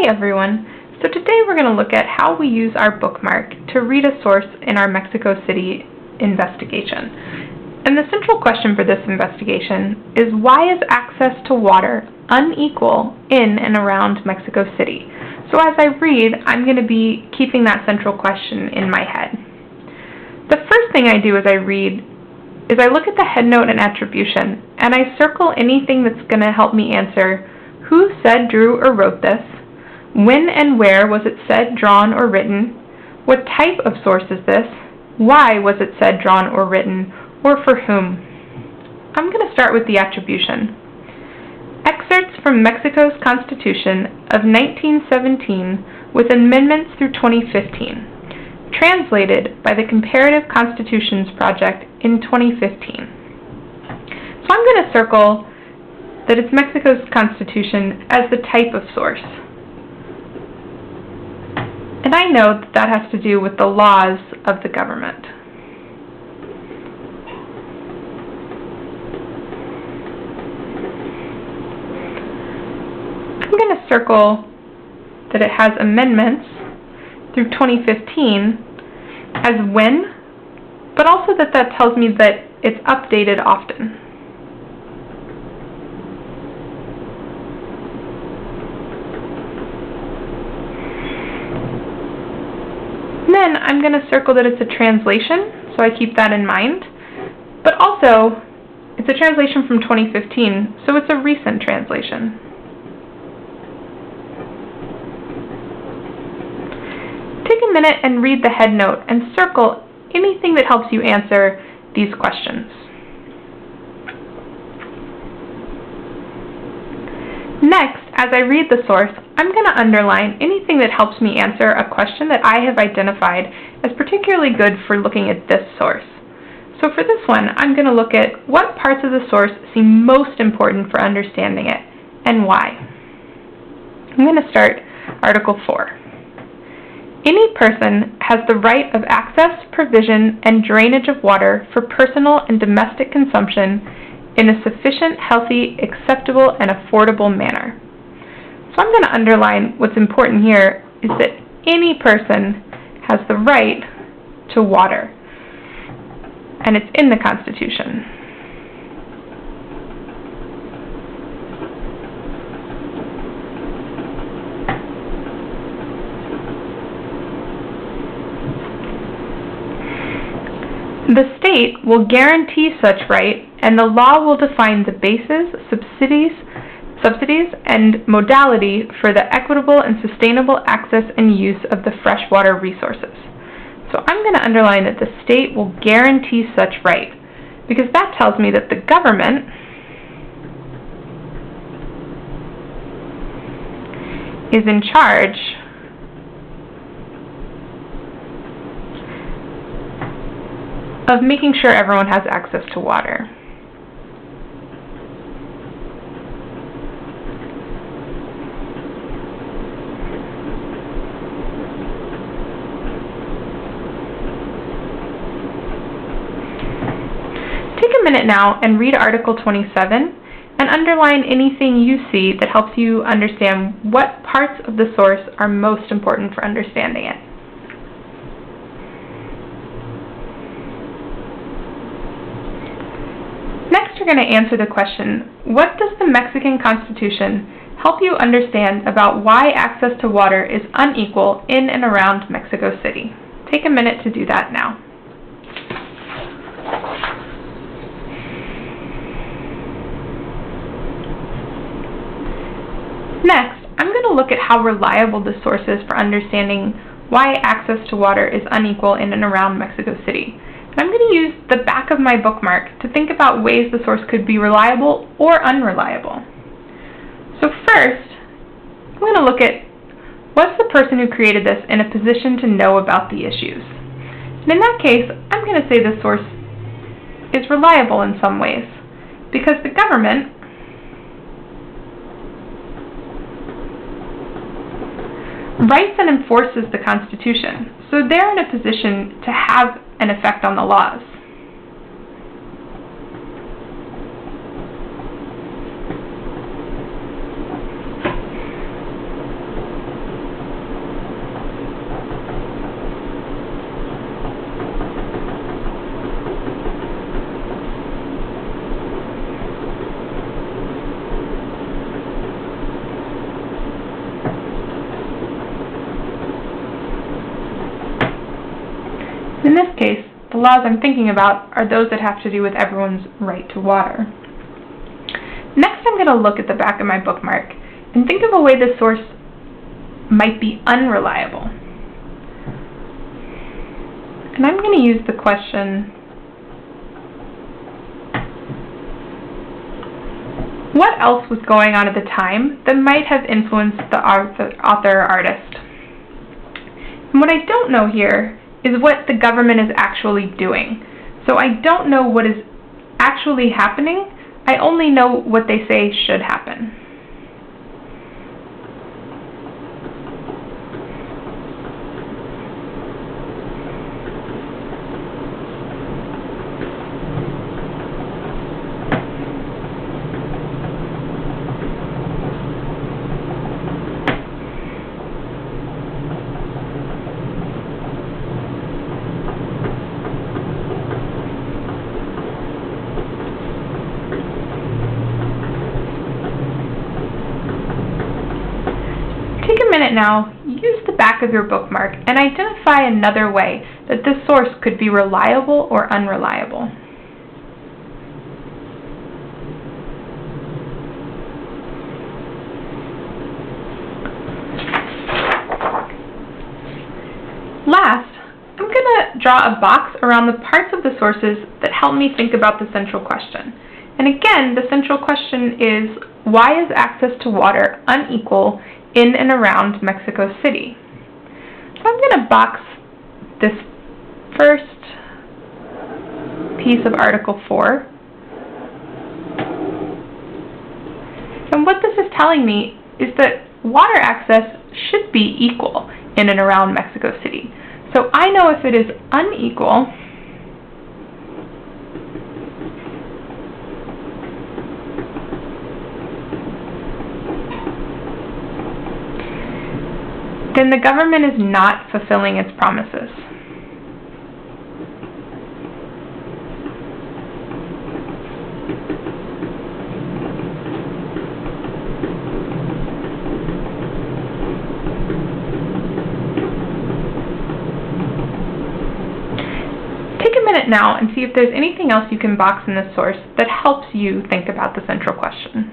Hey everyone! So today we're going to look at how we use our bookmark to read a source in our Mexico City investigation. And the central question for this investigation is, why is access to water unequal in and around Mexico City? So as I read, I'm going to be keeping that central question in my head. The first thing I do as I read is I look at the headnote and attribution, and I circle anything that's going to help me answer who said, drew, or wrote this, when and where was it said, drawn, or written, what type of source is this, why was it said, drawn, or written, or for whom. I'm going to start with the attribution. Excerpts from Mexico's Constitution of 1917 with amendments through 2015, translated by the Comparative Constitutions Project in 2015. So I'm going to circle that it's Mexico's Constitution as the type of source. And I know that that has to do with the laws of the government. I'm going to circle that it has amendments through 2015 as when, but also that tells me that it's updated often. Then I'm going to circle that it's a translation, so I keep that in mind. But also, it's a translation from 2015, so it's a recent translation. Take a minute and read the headnote and circle anything that helps you answer these questions. Next, as I read the source, I'm going to underline anything that helps me answer a question that I have identified as particularly good for looking at this source. So for this one, I'm going to look at what parts of the source seem most important for understanding it, and why. I'm going to start Article 4. Any person has the right of access, provision, and drainage of water for personal and domestic consumption in a sufficient, healthy, acceptable, and affordable manner. So I'm going to underline what's important here is that any person has the right to water, and it's in the Constitution. The state will guarantee such right, and the law will define the basis, subsidies, and modality for the equitable and sustainable access and use of the freshwater resources. So I'm going to underline that the state will guarantee such right, because that tells me that the government is in charge of making sure everyone has access to water. Take a minute now and read Article 27 and underline anything you see that helps you understand what parts of the source are most important for understanding it. Next, you're going to answer the question, what does the Mexican Constitution help you understand about why access to water is unequal in and around Mexico City? Take a minute to do that now. Next, I'm going to look at how reliable the source is for understanding why access to water is unequal in and around Mexico City. And I'm going to use the back of my bookmark to think about ways the source could be reliable or unreliable. So first, I'm going to look at, was the person who created this in a position to know about the issues? And in that case, I'm going to say the source is reliable in some ways, because the government writes and enforces the Constitution, so they're in a position to have an effect on the laws. In this case, the laws I'm thinking about are those that have to do with everyone's right to water. Next, I'm going to look at the back of my bookmark and think of a way this source might be unreliable. And I'm going to use the question, what else was going on at the time that might have influenced the author or artist? And what I don't know here is what the government is actually doing. So I don't know what is actually happening. I only know what they say should happen. Take a minute now, use the back of your bookmark, and identify another way that this source could be reliable or unreliable. Last, I'm going to draw a box around the parts of the sources that help me think about the central question. And again, the central question is, why is access to water unequal in and around Mexico City? So I'm going to box this first piece of Article 4. And what this is telling me is that water access should be equal in and around Mexico City. So I know if it is unequal, then the government is not fulfilling its promises. Take a minute now and see if there's anything else you can box in this source that helps you think about the central question.